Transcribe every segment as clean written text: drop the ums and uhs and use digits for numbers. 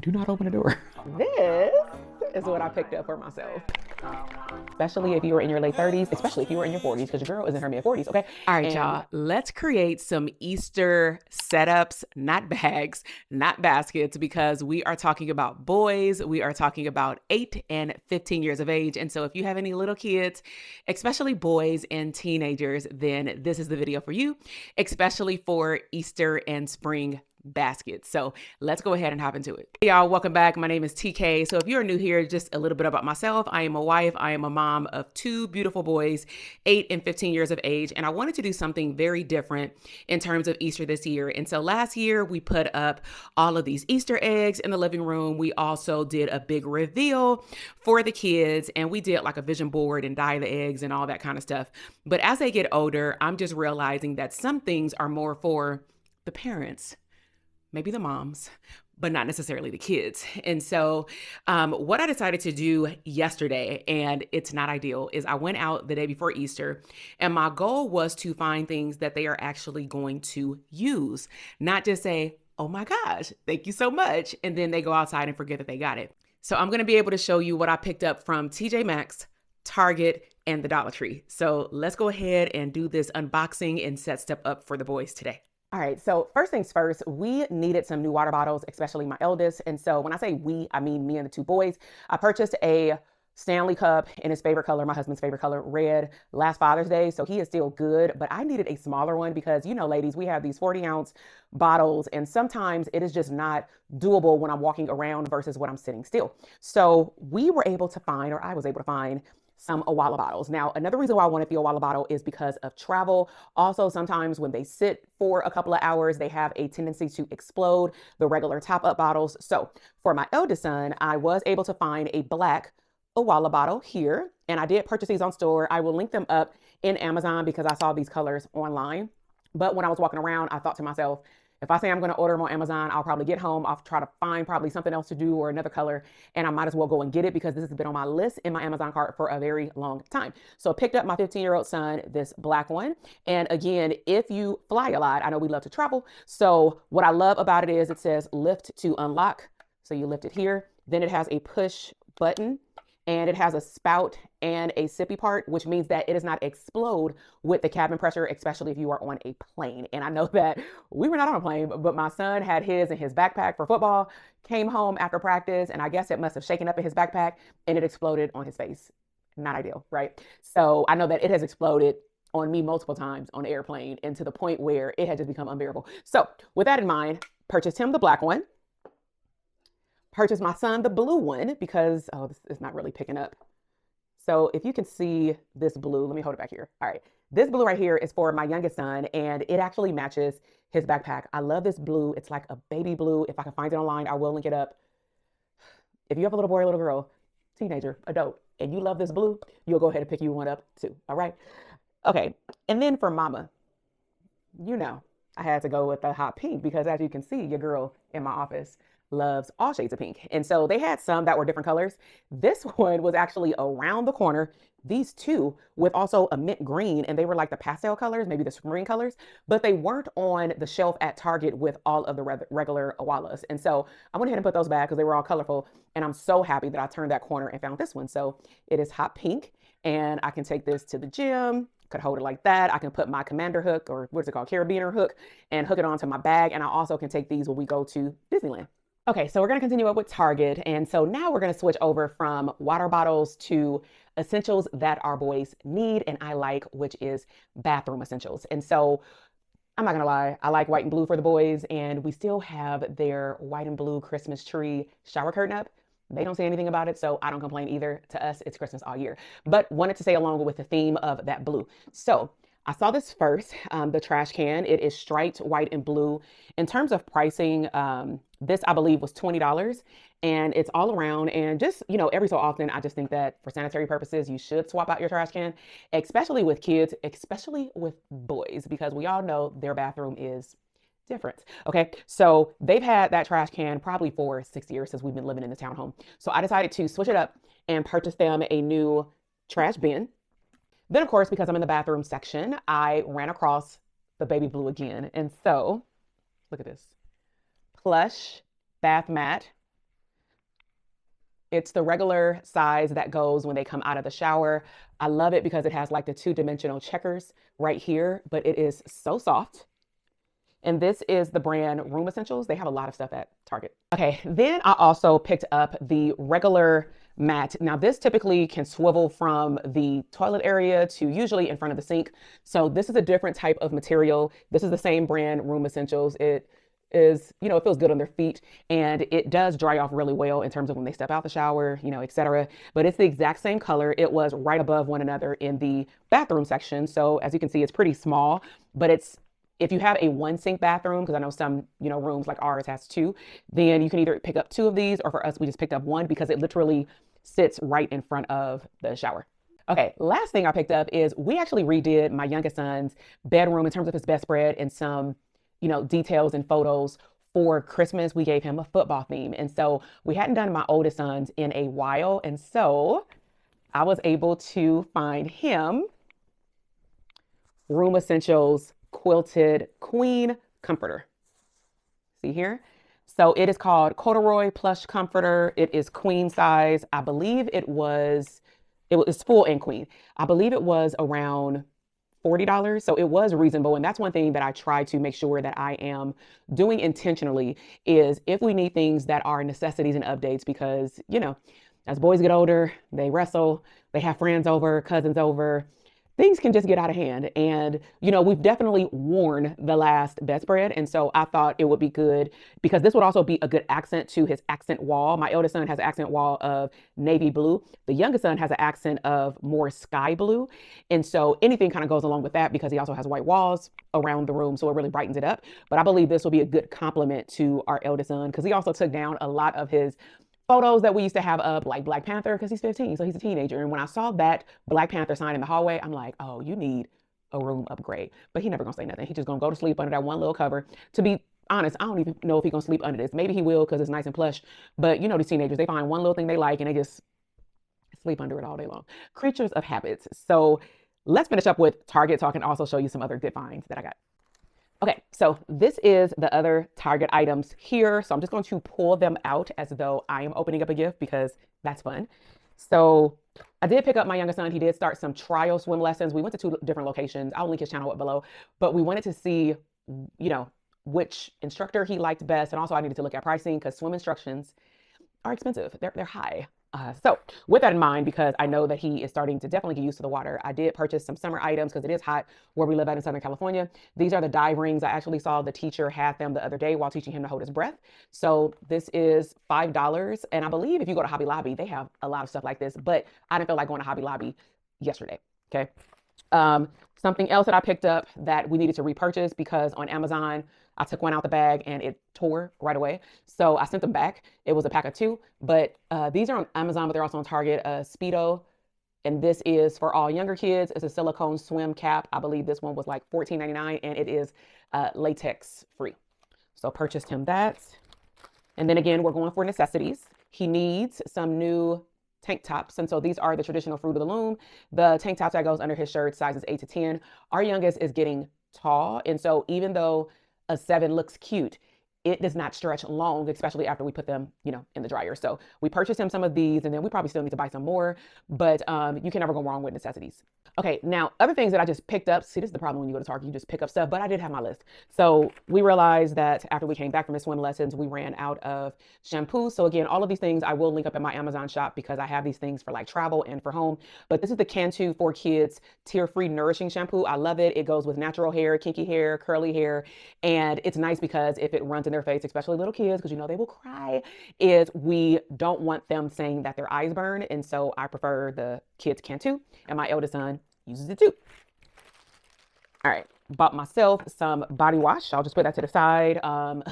do not open the door. This is what I picked up for myself. Especially if you were in your late 30s, especially if you were in your 40s, because your girl is in her mid 40s, okay? All right, y'all, let's create some Easter setups, not bags, not baskets, because we are talking about boys. We are talking about 8 and 15 years of age. And so if you have any little kids, especially boys and teenagers, then this is the video for you, especially for Easter and spring baskets. So let's go ahead and hop into it. Hey y'all, welcome back. My name is TK. So if you're new here, just a little bit about myself. I am a wife. I am a mom of 2 beautiful boys, 8 and 15 years of age. And I wanted to do something very different in terms of Easter this year. And so last year we put up all of these Easter eggs in the living room. We also did a big reveal for the kids, and we did like a vision board and dye the eggs and all that kind of stuff. But as they get older, I'm just realizing that some things are more for the parents, maybe the moms, but not necessarily the kids. And so what I decided to do yesterday, and it's not ideal, is I went out the day before Easter, and my goal was to find things that they are actually going to use, not just say, oh my gosh, thank you so much, and then they go outside and forget that they got it. So I'm gonna be able to show you what I picked up from TJ Maxx, Target, and the Dollar Tree. So let's go ahead and do this unboxing and set stuff up for the boys today. All right, so first things first, we needed some new water bottles, especially my eldest. And so when I say we, I mean me and the 2 boys. I purchased a Stanley cup in his favorite color, my husband's favorite color, red, last Father's Day. So he is still good, but I needed a smaller one because, you know, ladies, we have these 40-ounce bottles, and sometimes it is just not doable when I'm walking around versus when I'm sitting still. So we were able to find, or I was able to find, some Owala bottles. Now, another reason why I wanted the Owala bottle is because of travel. Also, sometimes when they sit for a couple of hours, they have a tendency to explode, the regular top-up bottles. So for my eldest son, I was able to find a black Owala bottle here, and I did purchase these on store. I will link them up in Amazon because I saw these colors online. But when I was walking around, I thought to myself, if I say I'm going to order them on Amazon, I'll probably get home. I'll try to find probably something else to do or another color, and I might as well go and get it because this has been on my list in my Amazon cart for a very long time. So I picked up my 15-year-old son, this black one. And again, if you fly a lot, I know we love to travel. So what I love about it is it says lift to unlock. So you lift it here. Then it has a push button, and it has a spout and a sippy part, which means that it does not explode with the cabin pressure, especially if you are on a plane. And I know that we were not on a plane, but my son had his in his backpack for football, came home after practice, and I guess it must have shaken up in his backpack and it exploded on his face. Not ideal, right? So I know that it has exploded on me multiple times on the airplane, and to the point where it had just become unbearable. So with that in mind, purchased him the black one. Purchased my son the blue one because, oh, this is not really picking up. So if you can see this blue, let me hold it back here. All right. This blue right here is for my youngest son, and it actually matches his backpack. I love this blue. It's like a baby blue. If I can find it online, I will link it up. If you have a little boy or little girl, teenager, adult, and you love this blue, you'll go ahead and pick you one up too. All right. Okay. And then for mama, you know, I had to go with the hot pink because, as you can see, your girl in my office loves all shades of pink. And so they had some that were different colors. This one was actually around the corner, these 2 with also a mint green, and they were like the pastel colors, maybe the spring colors, but they weren't on the shelf at Target with all of the regular Owalas. And so I went ahead and put those back because they were all colorful, and I'm so happy that I turned that corner and found this one. So it is hot pink, and I can take this to the gym, could hold it like that. I can put my commander hook, or what's it called, carabiner hook, and hook it onto my bag. And I also can take these when we go to Disneyland. Okay, so we're going to continue up with Target. And so now we're going to switch over from water bottles to essentials that our boys need and I like, which is bathroom essentials. And so I'm not going to lie, I like white and blue for the boys, and we still have their white and blue Christmas tree shower curtain up. They don't say anything about it, so I don't complain either. To us, it's Christmas all year. But wanted to stay along with the theme of that blue. So I saw this first, the trash can. It is striped white and blue. In terms of pricing, this I believe was $20, and it's all around. And just, you know, every so often, I just think that for sanitary purposes, you should swap out your trash can, especially with kids, especially with boys, because we all know their bathroom is different. Okay, so they've had that trash can probably for 6 years since we've been living in the townhome. So I decided to switch it up and purchase them a new trash bin. Then, of course, because I'm in the bathroom section, I ran across the baby blue again. And so, look at this. Plush bath mat It's the regular size that goes when they come out of the shower. I love it because it has like the two-dimensional checkers right here, but it is so soft. And this is the brand Room Essentials. They have a lot of stuff at Target. Okay, then I also picked up the regular mat. Now this typically can swivel from the toilet area to usually in front of the sink. So this is a different type of material. This is the same brand, Room Essentials. It is, it feels good on their feet, and it does dry off really well in terms of when they step out the shower, etc. But it's the exact same color. It was right above one another in the bathroom section. So as you can see, it's pretty small, but if you have a one sink bathroom, because I know some, rooms like ours has two, then you can either pick up two of these, or for us, we just picked up one because it literally sits right in front of the shower. Okay, last thing I picked up is we actually redid my youngest son's bedroom in terms of his bedspread and some, details and photos. For Christmas, we gave him a football theme. And so we hadn't done my oldest son's in a while. And so I was able to find him Room Essentials quilted queen comforter. See here? So it is called corduroy plush comforter. It is queen size. I believe it was full and queen. I believe it was around $40. So it was reasonable. And that's one thing that I try to make sure that I am doing intentionally is if we need things that are necessities and updates, because, as boys get older, they wrestle, they have friends over, cousins over, things can just get out of hand. And, we've definitely worn the last bedspread. And so I thought it would be good because this would also be a good accent to his accent wall. My eldest son has an accent wall of navy blue. The youngest son has an accent of more sky blue. And so anything kind of goes along with that because he also has white walls around the room. So it really brightens it up. But I believe this will be a good complement to our eldest son because he also took down a lot of his photos that we used to have up, like Black Panther, because he's 15, so he's a teenager. And when I saw that Black Panther sign in the hallway, I'm like, oh, you need a room upgrade. But he never gonna say nothing. He just gonna go to sleep under that one little cover. To be honest, I don't even know if he's gonna sleep under this. Maybe he will because it's nice and plush. But these teenagers, they find one little thing they like and they just sleep under it all day long. Creatures of habits. So let's finish up with Target so I can also show you some other good finds that I got. Okay, so this is the other Target items here. So I'm just going to pull them out as though I am opening up a gift because that's fun. So I did pick up my youngest son. He did start some trial swim lessons. We went to two different locations. I'll link his channel up below, but we wanted to see, which instructor he liked best. And also I needed to look at pricing because swim instructions are expensive. They're high. So with that in mind, because I know that he is starting to definitely get used to the water, I did purchase some summer items because it is hot where we live out in Southern California. These are the dive rings. I actually saw the teacher had them the other day while teaching him to hold his breath. So this is $5. And I believe if you go to Hobby Lobby, they have a lot of stuff like this, but I didn't feel like going to Hobby Lobby yesterday. Okay. Something else that I picked up that we needed to repurchase because on Amazon, I took one out the bag and it tore right away. So I sent them back. It was a pack of two, but these are on Amazon, but they're also on Target. Speedo, and this is for all younger kids. It's a silicone swim cap. I believe this one was like $14.99 and it is latex free. So purchased him that. And then again, we're going for necessities. He needs some new tank tops. And so these are the traditional Fruit of the Loom. The tank tops that goes under his shirt, sizes 8 to 10. Our youngest is getting tall. And so even though a 7 looks cute, it does not stretch long, especially after we put them, in the dryer. So we purchased him some of these, and then we probably still need to buy some more, but you can never go wrong with necessities. Okay, now other things that I just picked up. See, this is the problem when you go to Target, you just pick up stuff, but I did have my list. So we realized that after we came back from his swim lessons, we ran out of shampoo. So again, all of these things I will link up in my Amazon shop because I have these things for like travel and for home. But this is the Cantu for Kids Tear-Free Nourishing Shampoo. I love it. It goes with natural hair, kinky hair, curly hair. And it's nice because if it runs in their face, especially little kids, because they will cry, is we don't want them saying that their eyes burn. And so I prefer the kids Cantu, and my eldest son uses it too. All right, bought myself some body wash. I'll just put that to the side.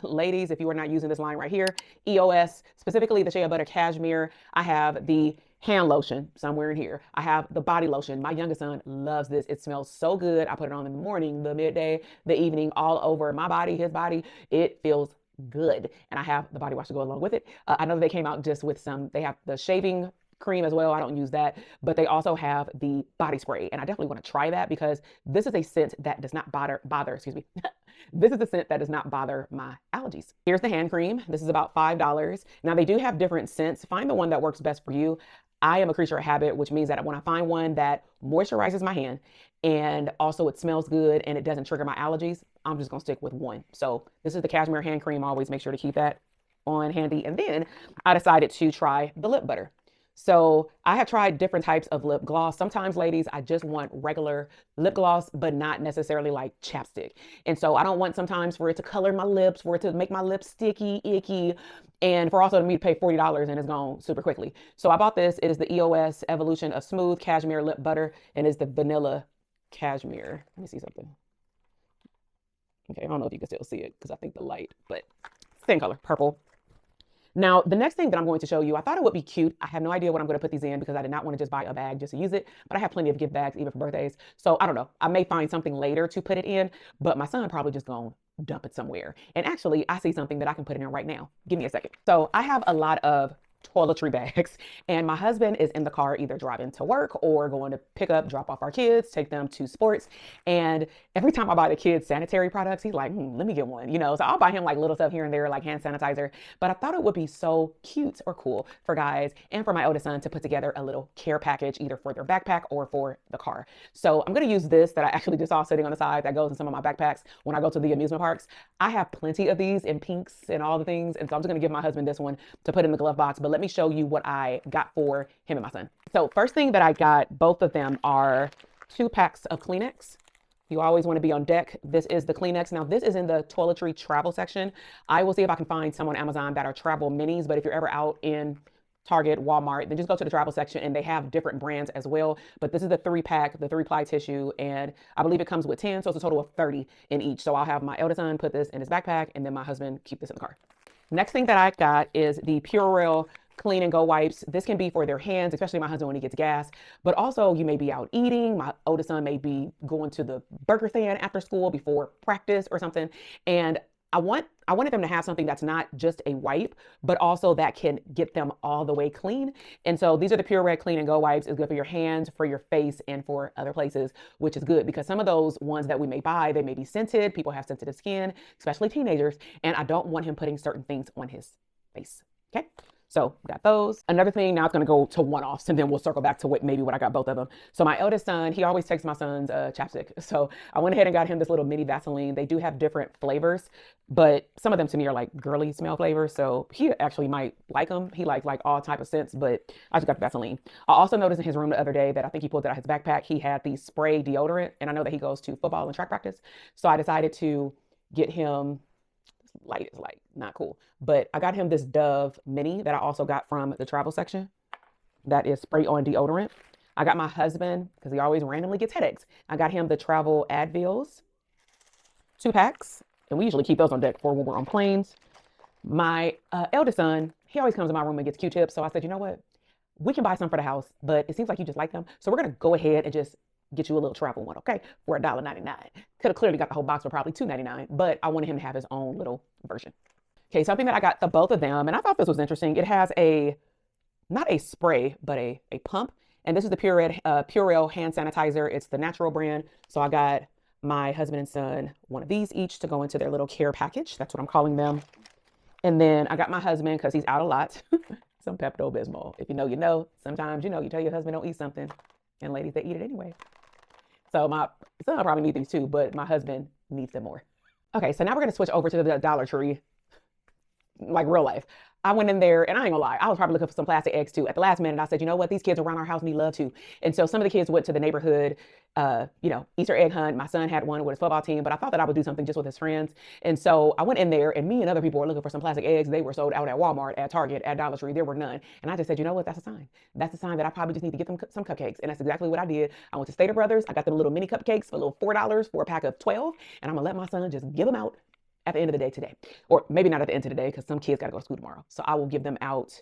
Ladies, if you are not using this line right here, EOS, specifically the Shea Butter Cashmere. I have the hand lotion somewhere in here. I have the body lotion. My youngest son loves this. It smells so good. I put it on in the morning, the midday, the evening, all over my body, his body. It feels good. And I have the body wash to go along with it. I know they came out just with they have the shaving cream as well. I don't use that, but they also have the body spray, and I definitely want to try that because this is a scent that does not bother, excuse me. This is a scent that does not bother my allergies. Here's the hand cream. This is about $5. Now they do have different scents. Find the one that works best for you. I am a creature of habit, which means that when I find one that moisturizes my hand and also it smells good and it doesn't trigger my allergies, I'm just gonna stick with one. So this is the cashmere hand cream. I always make sure to keep that on handy. And then I decided to try the lip butter. So I have tried different types of lip gloss. Sometimes, ladies, I just want regular lip gloss, but not necessarily like chapstick. And so I don't want sometimes for it to color my lips, for it to make my lips sticky, icky, and for also me to pay $40 and it's gone super quickly. So I bought this. It is the EOS Evolution of Smooth Cashmere Lip Butter, and it's the vanilla cashmere. Let me see something. Okay, I don't know if you can still see it because I think the light, but same color, purple. Now, the next thing that I'm going to show you, I thought it would be cute. I have no idea what I'm going to put these in because I did not want to just buy a bag just to use it, but I have plenty of gift bags even for birthdays. So I don't know. I may find something later to put it in, but my son probably just going to dump it somewhere. And actually, I see something that I can put it in right now. Give me a second. So I have a lot of toiletry bags, and my husband is in the car either driving to work or going to pick up, drop off our kids, take them to sports. And every time I buy the kids sanitary products, he's like, let me get one, you know. So I'll buy him like little stuff here and there, like hand sanitizer. But I thought it would be so cute or cool for guys and for my oldest son to put together a little care package, either for their backpack or for the car. So I'm going to use this that I actually just saw sitting on the side that goes in some of my backpacks when I go to the amusement parks. I have plenty of these in pinks and all the things, and so I'm just going to give my husband this one to put in the glove box. But let me show you what I got for him and my son. So first thing that I got, both of them are 2 packs of Kleenex. You always want to be on deck. This is the Kleenex. Now this is in the toiletry travel section. I will see if I can find some on Amazon that are travel minis, but if you're ever out in Target, Walmart, then just go to the travel section and they have different brands as well. But this is the 3-pack, the 3-ply tissue, and I believe it comes with 10, so it's a total of 30 in each. So I'll have my eldest son put this in his backpack and then my husband keep this in the car. Next thing that I got is the Purell Clean and Go wipes. This can be for their hands, especially my husband when he gets gas, but also you may be out eating. My oldest son may be going to the burger stand after school before practice or something. And I wanted them to have something that's not just a wipe, but also that can get them all the way clean. And so these are the Purell Clean and Go wipes. It's good for your hands, for your face, and for other places, which is good because some of those ones that we may buy, they may be scented. People have sensitive skin, especially teenagers. And I don't want him putting certain things on his face. Okay. So got those. Another thing, now it's going to go to one-offs and then we'll circle back to what I got both of them. So my eldest son, he always takes my son's chapstick. So I went ahead and got him this little mini Vaseline. They do have different flavors, but some of them to me are like girly smell flavors. So he actually might like them. He likes like all type of scents, but I just got the Vaseline. I also noticed in his room the other day that I think he pulled it out of his backpack. He had the spray deodorant, and I know that he goes to football and track practice. So I decided to get him, light is like not cool, but I got him this Dove mini that I also got from the travel section that is spray on deodorant. I got my husband, because he always randomly gets headaches, I got him the travel Advils, 2 packs, and we usually keep those on deck for when we're on planes. My eldest son, he always comes in my room and gets Q-tips, so I said, you know what, we can buy some for the house, but it seems like you just like them, so we're gonna go ahead and just get you a little travel one, okay, for $1.99. Could have clearly got the whole box for probably $2.99, but I wanted him to have his own little version. Okay, something that I got for both of them, and I thought this was interesting. It has not a spray, but a pump, and this is the Purell hand sanitizer. It's the natural brand, so I got my husband and son one of these each to go into their little care package. That's what I'm calling them. And then I got my husband, because he's out a lot, some Pepto-Bismol. If you know, you know. Sometimes, you know, you tell your husband don't eat something, and ladies, they eat it anyway. So my son probably needs these too, but my husband needs them more. Okay, so now we're gonna switch over to the Dollar Tree, like real life. I went in there, and I ain't gonna lie, I was probably looking for some plastic eggs too. At the last minute, I said, you know what, these kids around our house need love too. And so some of the kids went to the neighborhood, Easter egg hunt. My son had one with his football team, but I thought that I would do something just with his friends. And so I went in there, and me and other people were looking for some plastic eggs. They were sold out at Walmart, at Target, at Dollar Tree. There were none. And I just said, you know what, that's a sign. That's a sign that I probably just need to get them some cupcakes. And that's exactly what I did. I went to Stater Brothers. I got them little mini cupcakes for a little $4 for a pack of 12. And I'm gonna let my son just give them out at the end of the day today. Or maybe not at the end of the day, because some kids got to go to school tomorrow. So I will give them out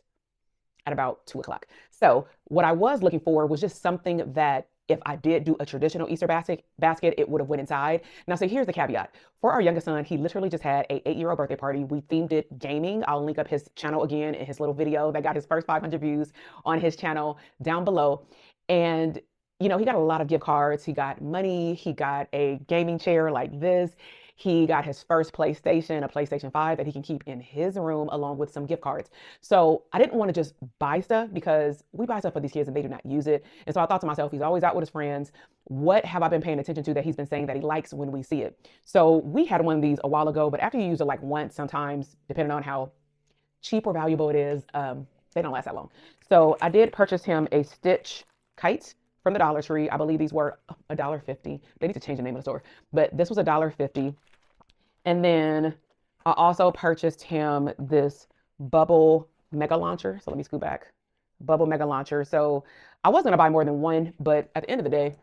at about 2 o'clock. So what I was looking for was just something that if I did do a traditional Easter basket, it would have went inside. Now, so here's the caveat. For our youngest son, he literally just had a 8-year-old birthday party. We themed it gaming. I'll link up his channel again in his little video that got his first 500 views on his channel down below. And, you know, he got a lot of gift cards. He got money. He got a gaming chair like this. He got his first PlayStation, a PlayStation 5 that he can keep in his room along with some gift cards. So I didn't want to just buy stuff because we buy stuff for these kids and they do not use it. And so I thought to myself, he's always out with his friends. What have I been paying attention to that he's been saying that he likes when we see it? So we had one of these a while ago, but after you use it like once, sometimes, depending on how cheap or valuable it is, they don't last that long. So I did purchase him a Stitch kite from the Dollar Tree. I believe these were $1.50. They need to change the name of the store, but this was $1.50. And then I also purchased him this bubble mega launcher. So let me scoot back. Bubble mega launcher. So I was gonna buy more than one, but at the end of the day,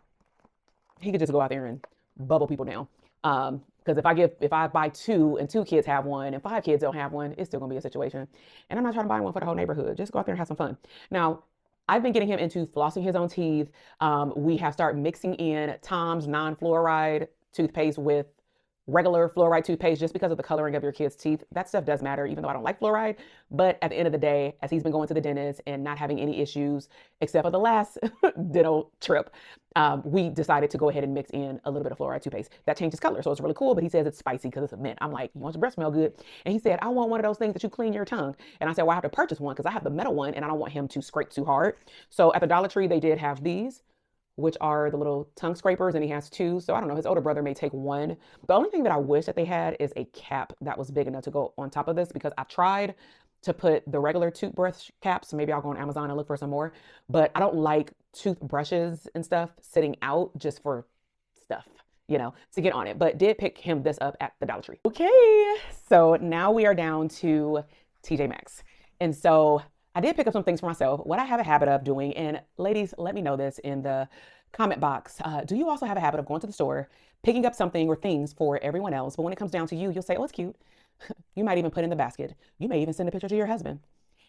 he could just go out there and bubble people down. Because if I buy two and 2 kids have one and 5 kids don't have one, it's still gonna be a situation. And I'm not trying to buy one for the whole neighborhood. Just go out there and have some fun. Now, I've been getting him into flossing his own teeth. We have started mixing in Tom's non-fluoride toothpaste with regular fluoride toothpaste just because of the coloring of your kids' teeth. That stuff does matter, even though I don't like fluoride. But at the end of the day, as he's been going to the dentist and not having any issues, except for the last dental trip, we decided to go ahead and mix in a little bit of fluoride toothpaste. That changes color, so it's really cool, but he says it's spicy because it's a mint. I'm like, you want your breath to smell good? And he said, I want one of those things that you clean your tongue. And I said, well, I have to purchase one because I have the metal one and I don't want him to scrape too hard. So at the Dollar Tree, they did have these, which are the little tongue scrapers, and he has 2. So I don't know, his older brother may take 1. The only thing that I wish that they had is a cap that was big enough to go on top of this, because I tried to put the regular toothbrush caps. Maybe I'll go on Amazon and look for some more, but I don't like toothbrushes and stuff sitting out just for stuff, you know, to get on it. But did pick him this up at the Dollar Tree. Okay, so now we are down to TJ Maxx. And so I did pick up some things for myself. What I have a habit of doing, and ladies, let me know this in the comment box. Do you also have a habit of going to the store, picking up something or things for everyone else, but when it comes down to you, you'll say, oh, it's cute. You might even put it in the basket. You may even send a picture to your husband.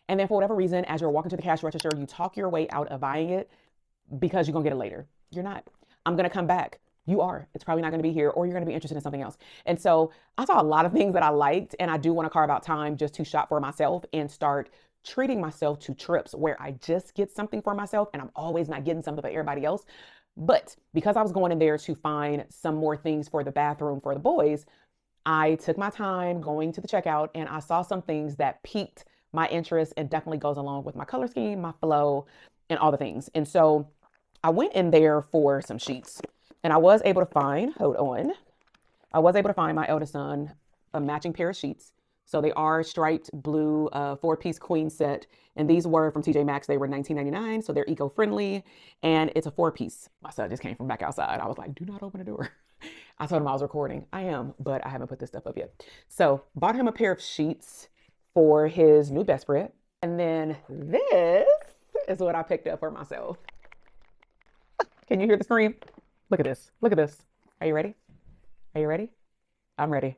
And then for whatever reason, as you're walking to the cash register, you talk your way out of buying it because you're gonna get it later. You're not. I'm gonna come back. You are. It's probably not going to be here, or you're going to be interested in something else. And so I saw a lot of things that I liked, and I do want to carve out time just to shop for myself and start treating myself to trips where I just get something for myself and I'm always not getting something for everybody else. But because I was going in there to find some more things for the bathroom for the boys, I took my time going to the checkout and I saw some things that piqued my interest and definitely goes along with my color scheme, my flow, and all the things. And so I went in there for some sheets, and I was able to find, my eldest son a matching pair of sheets. So they are striped blue 4-piece queen set. And these were from TJ Maxx. They were $19.99. So they're eco-friendly. And it's a 4-piece. My son just came from back outside. I was like, do not open the door. I told him I was recording. I am, but I haven't put this stuff up yet. So bought him a pair of sheets for his new bedspread. And then this is what I picked up for myself. Can you hear the scream? Look at this. Look at this. Are you ready? Are you ready? I'm ready.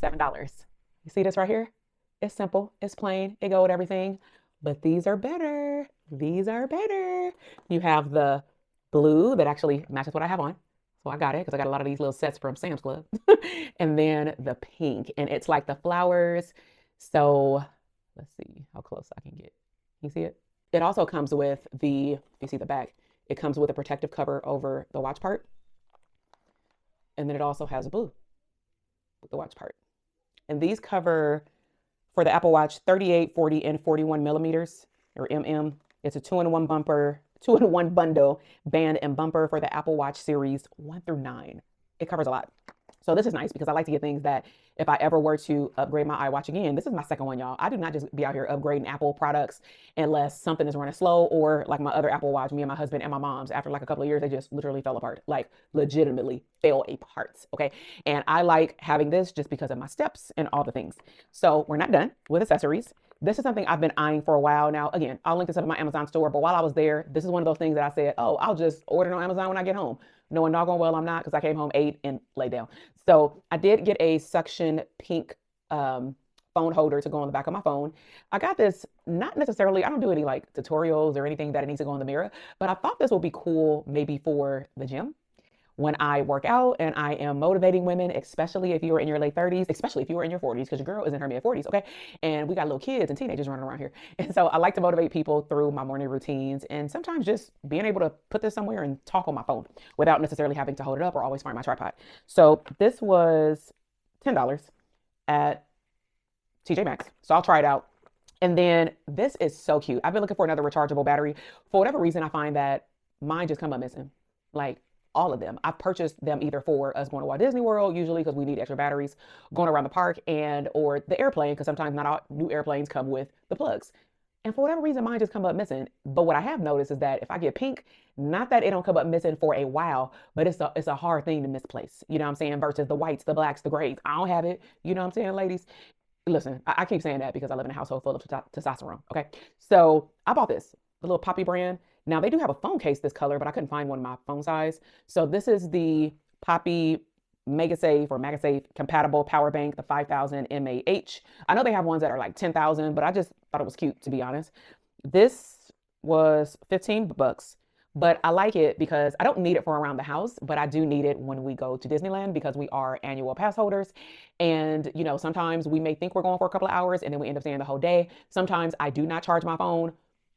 $7. You see this right here? It's simple. It's plain. It go with everything. But these are better. These are better. You have the blue that actually matches what I have on. So I got it because I got a lot of these little sets from Sam's Club. And then the pink. And it's like the flowers. So let's see how close I can get. You see it? It also comes with the, if you see the back, it comes with a protective cover over the watch part. And then it also has blue with the watch part. And these cover, for the Apple Watch, 38, 40, and 41 millimeters, or mm. It's a 2-in-1 bumper, 2-in-1 bundle, band and bumper for the Apple Watch series 1 through 9. It covers a lot. So this is nice because I like to get things that if I ever were to upgrade my iWatch again, this is my second one, y'all. I do not just be out here upgrading Apple products unless something is running slow, or like my other Apple Watch, me and my husband and my mom's, after like a couple of years, they just literally fell apart, like legitimately fell apart. Okay. And I like having this just because of my steps and all the things. So we're not done with accessories. This is something I've been eyeing for a while now. Again, I'll link this up in my Amazon store, but while I was there, this is one of those things that I said, oh, I'll just order it on Amazon when I get home. Knowing doggone well I'm not, because I came home, ate, and laid down. So I did get a suction pink phone holder to go on the back of my phone. I got this, not necessarily, I don't do any like tutorials or anything that it needs to go in the mirror, but I thought this would be cool maybe for the gym when I work out and I am motivating women, especially if you are in your late 30s, especially if you are in your 40s, because your girl is in her mid 40s, okay? And we got little kids and teenagers running around here. And so I like to motivate people through my morning routines and sometimes just being able to put this somewhere and talk on my phone without necessarily having to hold it up or always find my tripod. So this was $10 at TJ Maxx. So I'll try it out. And then this is so cute. I've been looking for another rechargeable battery. For whatever reason, I find that mine just come up missing. Like all of them. I've purchased them either for us going to Walt Disney World, usually because we need extra batteries, going around the park, and or the airplane, because sometimes not all new airplanes come with the plugs. And for whatever reason, mine just come up missing. But what I have noticed is that if I get pink, not that it don't come up missing for a while, but it's a hard thing to misplace. You know what I'm saying? Versus the whites, the blacks, the grays. I don't have it. You know what I'm saying, ladies? Listen, I keep saying that because I live in a household full of testosterone. Okay. So I bought this, the little Poppy brand. Now they do have a phone case this color, but I couldn't find one in my phone size. So this is the Poppy MagSafe compatible power bank, the 5000 mAh. I know they have ones that are like 10,000, but I just thought it was cute, to be honest. This was $15, but I like it because I don't need it for around the house, but I do need it when we go to Disneyland because we are annual pass holders. And, you know, sometimes we may think we're going for a couple of hours and then we end up staying the whole day. Sometimes I do not charge my phone,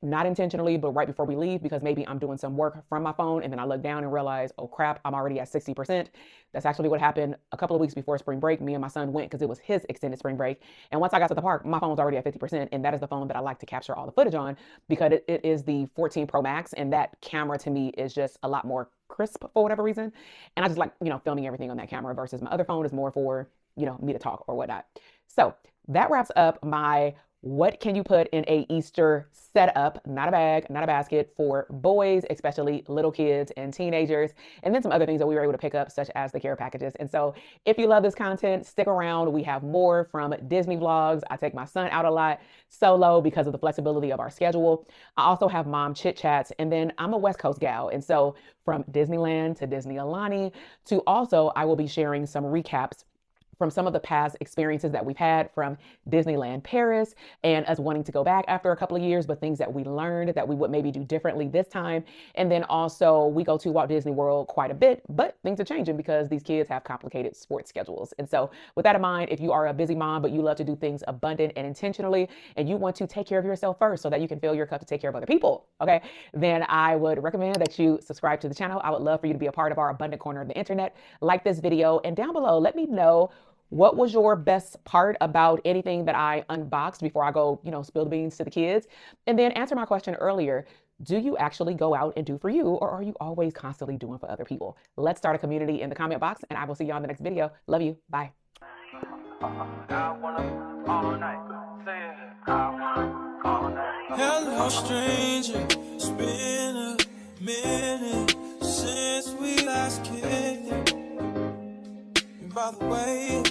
not intentionally, but right before we leave, because maybe I'm doing some work from my phone and then I look down and realize, oh crap, I'm already at 60%. That's actually what happened a couple of weeks before spring break. Me and my son went because it was his extended spring break. And once I got to the park, my phone was already at 50%. And that is the phone that I like to capture all the footage on because it is the 14 Pro Max. And that camera to me is just a lot more crisp for whatever reason. And I just like, you know, filming everything on that camera versus my other phone is more for, you know, me to talk or whatnot. So that wraps up my what can you put in a Easter setup, not a bag, not a basket, for boys, especially little kids and teenagers, and then some other things that we were able to pick up, such as the care packages. And so if you love this content, stick around. We have more from Disney vlogs. I take my son out a lot solo because of the flexibility of our schedule. I also have mom chit chats, and then I'm a West Coast gal. And so from Disneyland to Disney Alani to also I will be sharing some recaps from some of the past experiences that we've had from Disneyland Paris and us wanting to go back after a couple of years, but things that we learned that we would maybe do differently this time. And then also we go to Walt Disney World quite a bit, but things are changing because these kids have complicated sports schedules. And so with that in mind, if you are a busy mom, but you love to do things abundant and intentionally, and you want to take care of yourself first so that you can fill your cup to take care of other people, okay, then I would recommend that you subscribe to the channel. I would love for you to be a part of our abundant corner of the internet. Like this video, and down below, let me know what was your best part about anything that I unboxed before I go, you know, spill the beans to the kids. And then answer my question earlier. Do you actually go out and do for you, or are you always constantly doing for other people? Let's start a community in the comment box, and I will see you on the next video. Love you. Bye. Hello, stranger. It's been a minute since we last kicked. And by the way,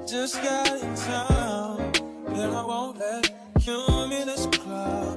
just got in town, and I won't let you in this club.